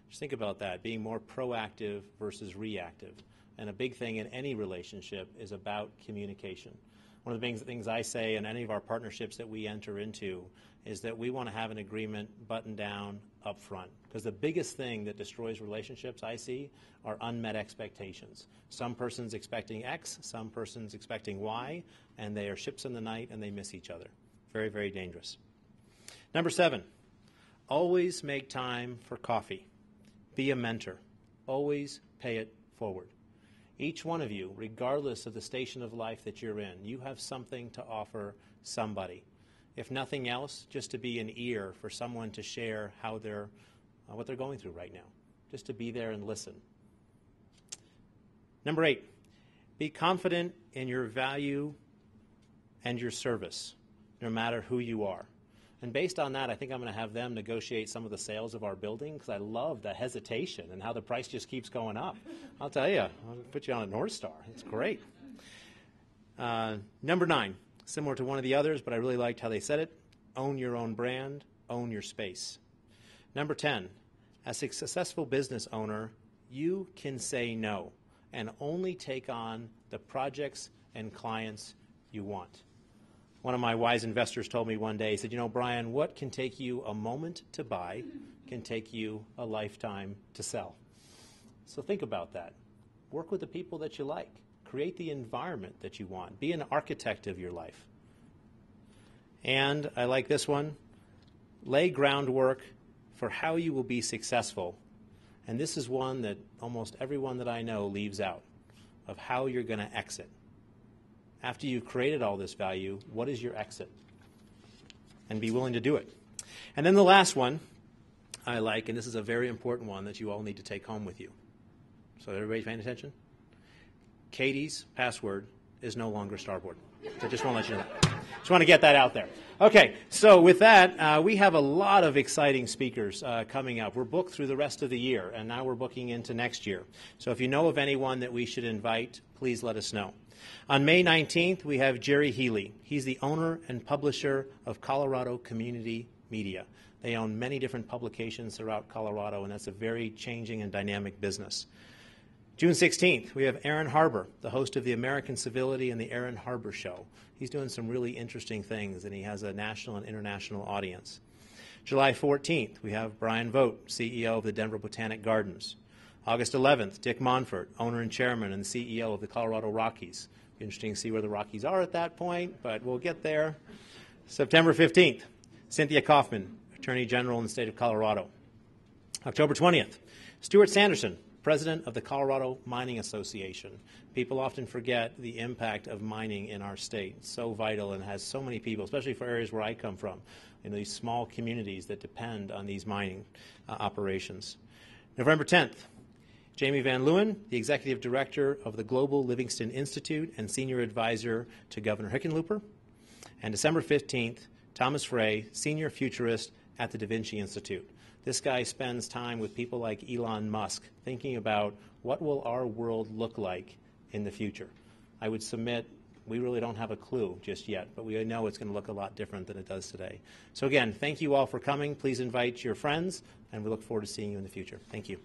Just think about that, being more proactive versus reactive. And a big thing in any relationship is about communication. One of the things I say in any of our partnerships that we enter into is that we want to have an agreement buttoned down up front. Because the biggest thing that destroys relationships I see are unmet expectations. Some person's expecting X, some person's expecting Y, and they are ships in the night and they miss each other. Very, very dangerous. Number 7, always make time for coffee. Be a mentor. Always pay it forward. Each one of you, regardless of the station of life that you're in, you have something to offer somebody. If nothing else, just to be an ear for someone to share what they're going through right now. Just to be there and listen. Number 8, be confident in your value and your service, no matter who you are. And based on that, I think I'm going to have them negotiate some of the sales of our building, because I love the hesitation and how the price just keeps going up. I'll tell you, I'll put you on a North Star. It's great. Number 9, similar to one of the others, but I really liked how they said it, own your own brand, own your space. Number 10, as a successful business owner, you can say no and only take on the projects and clients you want. One of my wise investors told me one day, he said, Brian, what can take you a moment to buy can take you a lifetime to sell. So think about that. Work with the people that you like. Create the environment that you want. Be an architect of your life. And I like this one. Lay groundwork for how you will be successful. And this is one that almost everyone that I know leaves out, of how you're going to exit. After you've created all this value, what is your exit? And be willing to do it. And then the last one I like, and this is a very important one that you all need to take home with you. So everybody paying attention? Katie's password is no longer Starboard. So I just want to let you know that. Just want to get that out there. Okay, so with that, we have a lot of exciting speakers coming up. We're booked through the rest of the year, and now we're booking into next year. So if you know of anyone that we should invite, please let us know. On May 19th, we have Jerry Healy. He's the owner and publisher of Colorado Community Media. They own many different publications throughout Colorado, and that's a very changing and dynamic business. June 16th, we have Aaron Harbour, the host of the American Civility and the Aaron Harbour Show. He's doing some really interesting things, and he has a national and international audience. July 14th, we have Brian Vogt, CEO of the Denver Botanic Gardens. August 11th, Dick Monfort, owner and chairman and CEO of the Colorado Rockies. Interesting to see where the Rockies are at that point, but we'll get there. September 15th, Cynthia Kaufman, Attorney General in the state of Colorado. October 20th, Stuart Sanderson, President of the Colorado Mining Association. People often forget the impact of mining in our state. It's so vital and has so many people, especially for areas where I come from, in these small communities that depend on these mining operations. November 10th, Jamie Van Leeuwen, the Executive Director of the Global Livingston Institute and Senior Advisor to Governor Hickenlooper. And December 15th, Thomas Frey, Senior Futurist at the Da Vinci Institute. This guy spends time with people like Elon Musk thinking about what will our world look like in the future. I would submit we really don't have a clue just yet, but we know it's going to look a lot different than it does today. So again, thank you all for coming. Please invite your friends, and we look forward to seeing you in the future. Thank you.